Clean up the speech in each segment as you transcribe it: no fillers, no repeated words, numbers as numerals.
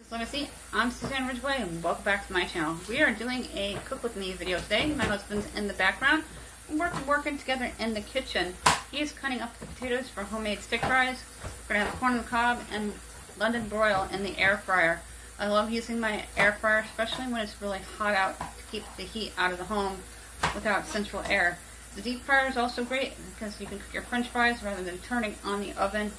So let me see, I'm Suzanne Ridgway and welcome back to my channel. We are doing a cook with me video today. My husband's in the background. We're working together in the kitchen. He is cutting up the potatoes for homemade stick fries. We're going to have corn on the cob and London broil in the air fryer. I love using my air fryer, especially when it's really hot out, to keep the heat out of the home without central air. The deep fryer is also great because you can cook your french fries rather than turning on the oven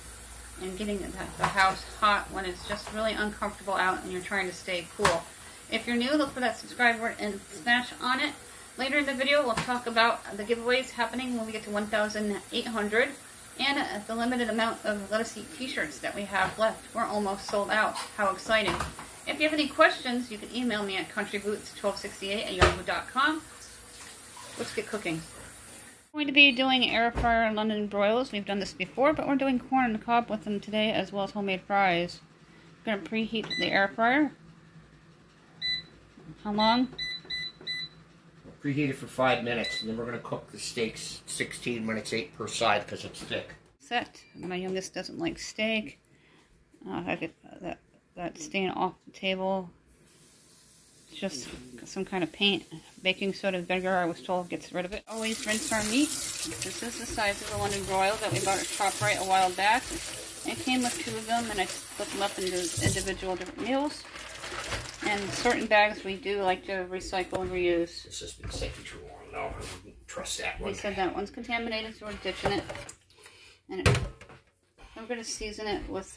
and getting the house hot when it's just really uncomfortable out and you're trying to stay cool. If you're new, look for that subscribe button and smash on it. Later in the video, we'll talk about the giveaways happening when we get to 1,800 and the limited amount of Let Us Eat t-shirts that we have left. We're almost sold out. How exciting. If you have any questions, you can email me at countryboots1268@yahoo.com. Let's get cooking. We're going to be doing Air Fryer London Broils. We've done this before, but we're doing corn on the cob with them today, as well as homemade fries. We're going to preheat the air fryer. How long? We'll preheat it for 5 minutes, and then we're going to cook the steaks 16 minutes, 8 per side, because it's thick. Set. My youngest doesn't like steak. I get that stain off the table. It's just some kind of paint. Baking soda vinegar, I was told, gets rid of it. Always rinse our meat. This is the size of the London Broil that we bought at Shop Rite a while back. It came with 2 of them, and I split them up into individual different meals. And certain bags we do like to recycle and reuse. This has been sitting too long. No, I wouldn't trust that one. They said that one's contaminated, so we're ditching it. And I'm going to season it with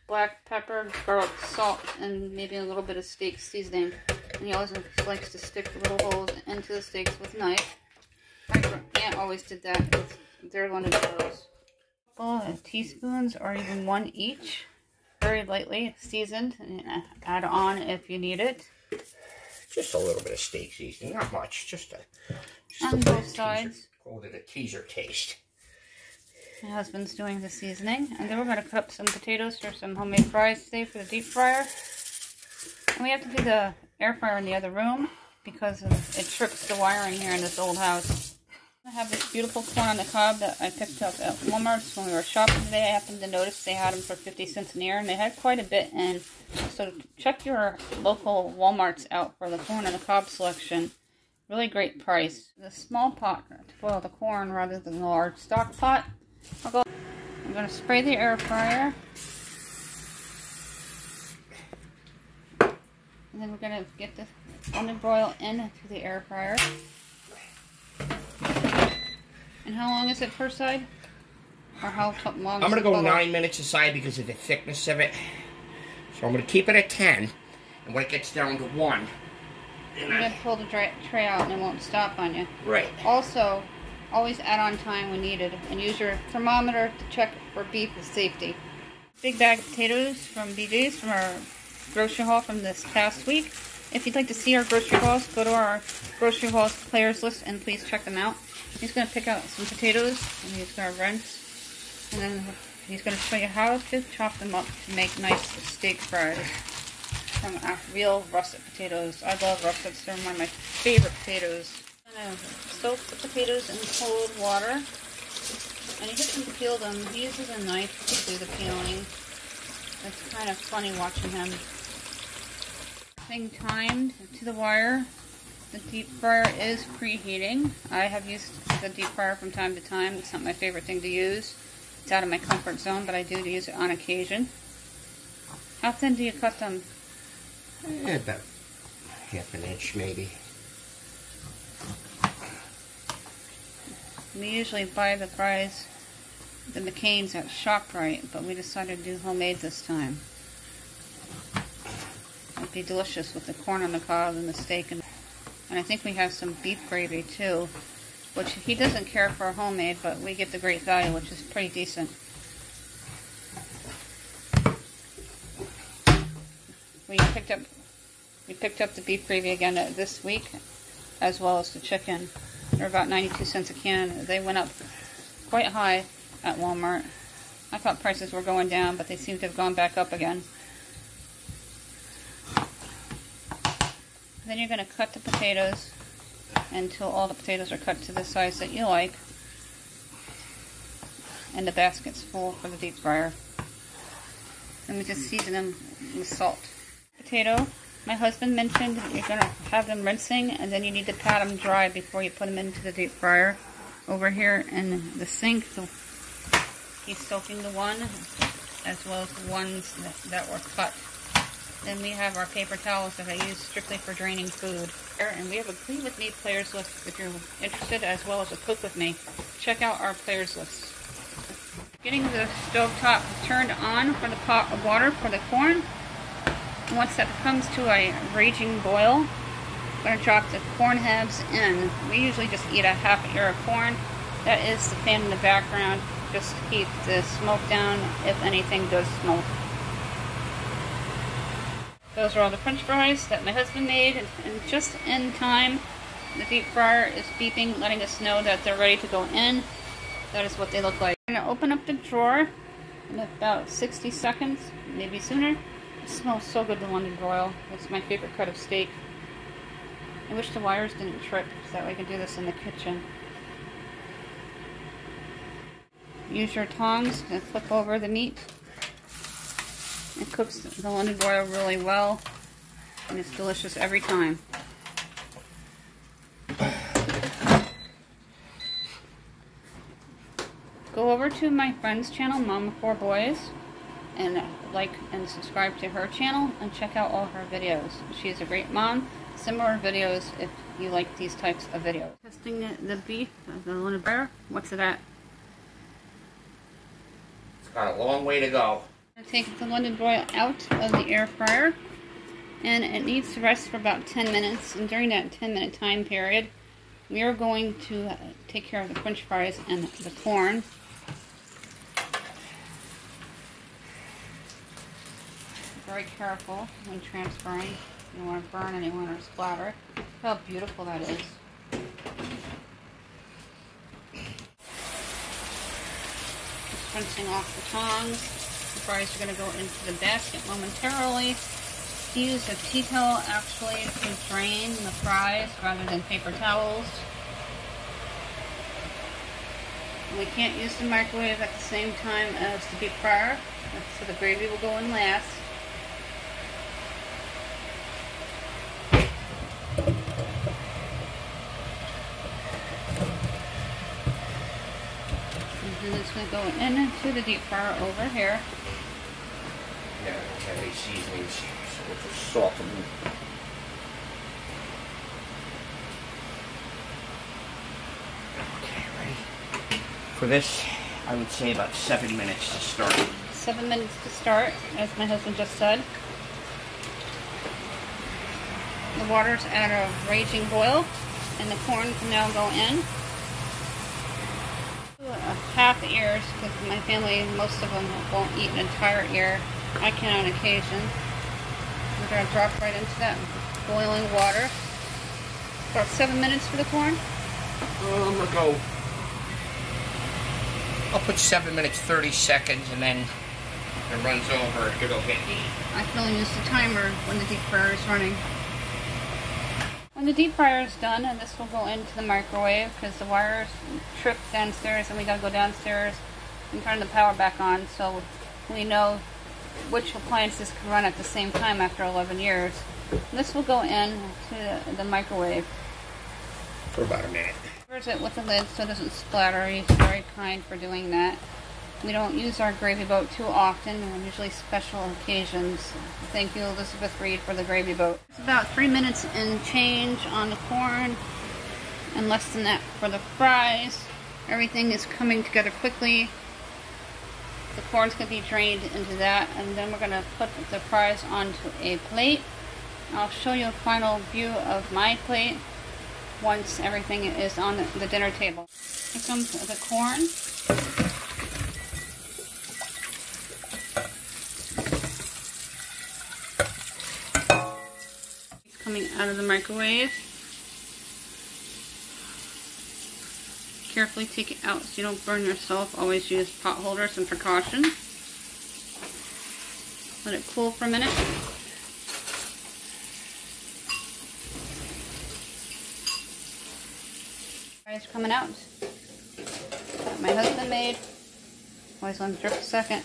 black pepper, garlic, salt, and maybe a little bit of steak seasoning. And he always likes to stick little holes into the steaks with a knife. My aunt always did that with their London broils. A couple of teaspoons, or even 1 each, very lightly seasoned, and add on if you need it. Just a little bit of steak seasoning, not much, just on both sides. Call it a teaser taste. My husband's doing the seasoning, and then we're going to cut up some potatoes for some homemade fries today for the deep fryer. And we have to do the air fryer in the other room because it trips the wiring here in this old house. I have this beautiful corn on the cob that I picked up at Walmart when we were shopping today. I happened to notice they had them for 50 cents an ear, and they had quite a bit in. So check your local Walmarts out for the corn on the cob selection. Really great price. The small pot to boil the corn rather than the large stock pot. I'm going to spray the air fryer. And then we're going to get the London broil into the air fryer. And how long is it per side? Or how long? I'm going to go 9 minutes a side because of the thickness of it. So I'm going to keep it at 10. And when it gets down to 1, you're going to pull the tray out and it won't stop on you. Right. Also, always add on time when needed, and use your thermometer to check for beef safety. Big bag of potatoes from BJ's from our grocery haul from this past week. If you'd like to see our grocery hauls, go to our grocery hauls players list and please check them out. He's going to pick out some potatoes and he's going to rinse, and then he's going to show you how to chop them up to make nice steak fries from real russet potatoes. I love russets, they're one of my favorite potatoes. I'm going to soak the potatoes in cold water, and he doesn't peel them. He uses a knife to do the peeling. It's kind of funny watching him. Thing timed to the wire. The deep fryer is preheating. I have used the deep fryer from time to time. It's not my favorite thing to use. It's out of my comfort zone, but I do use it on occasion. How thin do you cut them? About half an inch maybe. We usually buy the fries, the McCain's at Shop Rite, but we decided to do homemade this time. It'd be delicious with the corn on the cob and the steak, and I think we have some beef gravy too, which he doesn't care for homemade, but we get the great value, which is pretty decent. We picked up the beef gravy again this week, as well as the chicken. They're about 92 cents a can. They went up quite high at Walmart. I thought prices were going down, but they seem to have gone back up again. Then you're going to cut the potatoes until all the potatoes are cut to the size that you like. And the basket's full for the deep fryer. Then we just season them with salt. Potato. My husband mentioned you're going to have them rinsing, and then you need to pat them dry before you put them into the deep fryer. Over here in the sink, so he's soaking the one, as well as the ones that were cut. Then we have our paper towels that I use strictly for draining food. And we have a Clean With Me players list if you're interested, as well as a Cook With Me. Check out our players list. Getting the stove top turned on for the pot of water for the corn. Once that comes to a raging boil, I'm going to drop the corn halves in. We usually just eat a half ear of corn. That is the fan in the background, just to keep the smoke down if anything does smoke. Those are all the french fries that my husband made, and just in time, the deep fryer is beeping, letting us know that they're ready to go in. That is what they look like. I'm going to open up the drawer in about 60 seconds, maybe sooner. It smells so good, the London Broil. It's my favorite cut of steak. I wish the wires didn't trip, so that way I can do this in the kitchen. Use your tongs to flip over the meat. It cooks the London Broil really well, and it's delicious every time. Go over to my friend's channel, Mom of 4 Boys, and like and subscribe to her channel and check out all her videos. She is a great mom. Similar videos if you like these types of videos. Testing the beef, the London Broil. What's it at? It's got a long way to go. I'm going to take the London Broil out of the air fryer, and it needs to rest for about 10 minutes. And during that 10-minute time period, we are going to take care of the french fries and the corn. Very careful when transferring. You don't want to burn anyone or splatter. Look how beautiful that is. Just rinsing off the tongs. The fries are going to go into the basket momentarily. Use a tea towel actually to drain the fries rather than paper towels. We can't use the microwave at the same time as the deep fryer, so the gravy will go in last. And it's going to go into the deep fryer over here. Yeah, I don't have any seasonings, so we'll just soften them. Okay, ready? For this, I would say about 7 minutes to start. 7 minutes to start, as my husband just said. The water's at a raging boil, and the corn can now go in. Half ears, because my family, most of them won't eat an entire ear. I can on occasion. We're going to drop right into that boiling water. About 7 minutes for the corn. I'm going to go. I'll put 7 minutes, 30 seconds, and then it runs over, it'll hit me. I can only use the timer when the deep fryer is running. When the deep fryer is done, and this will go into the microwave because the wires trip downstairs and we gotta go downstairs and turn the power back on, so we know which appliances can run at the same time after 11 years. This will go in to the microwave. For about a minute. Covers it with the lid so it doesn't splatter. He's very kind for doing that. We don't use our gravy boat too often, usually special occasions. Thank you, Elizabeth Reed, for the gravy boat. It's about 3 minutes and change on the corn, and less than that for the fries. Everything is coming together quickly. The corn's going to be drained into that, and then we're going to put the fries onto a plate. I'll show you a final view of my plate once everything is on the dinner table. Here comes the corn. Coming out of the microwave. Carefully take it out so you don't burn yourself. Always use pot holders and precaution. Let it cool for a minute. Fries coming out. That my husband made. Always let them drip a second.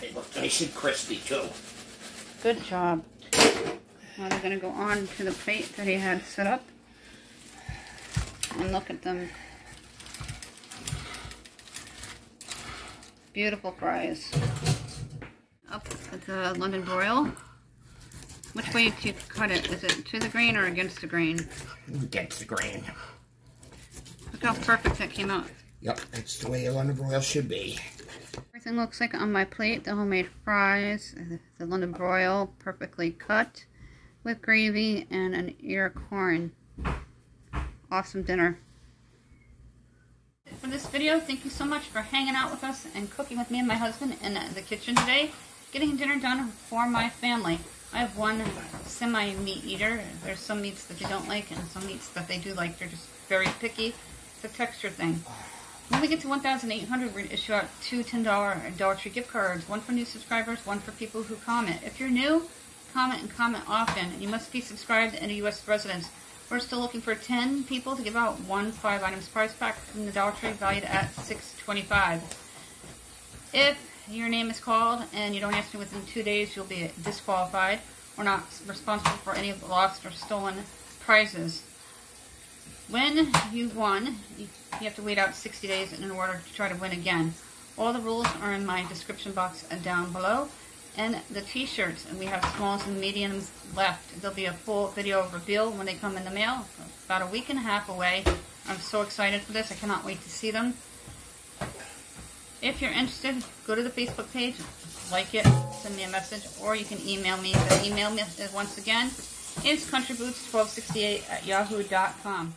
They look nice and crispy too. Good job. Now they're going to go on to the plate that he had set up. And look at them. Beautiful fries. Up with the London Broil. Which way do you cut it? Is it to the grain or against the grain? Against the grain. Look how perfect that came out. Yep, that's the way a London Broil should be. Everything looks like on my plate. The homemade fries, the London Broil, perfectly cut with gravy and an ear of corn. Awesome dinner. For this video, thank you so much for hanging out with us and cooking with me and my husband in the kitchen today. Getting dinner done for my family. I have one semi-meat eater. There's some meats that they don't like and some meats that they do like. They're just very picky. It's a texture thing. When we get to 1,800, we're going to issue out 2 $10 Dollar Tree gift cards. One for new subscribers, one for people who comment. If you're new, comment and comment often. You must be subscribed and a U.S. resident. We're still looking for 10 people to give out one 5-item surprise pack from the Dollar Tree valued at $6.25. If your name is called and you don't answer within 2 days, you'll be disqualified. We're not responsible for any of the lost or stolen prizes. When you won, you have to wait out 60 days in order to try to win again. All the rules are in my description box down below. And the t-shirts, and we have smalls and mediums left. There'll be a full video reveal when they come in the mail. About a week and a half away. I'm so excited for this. I cannot wait to see them. If you're interested, go to the Facebook page, like it, send me a message, or you can email me. The email, once again, is countryboots1268@yahoo.com.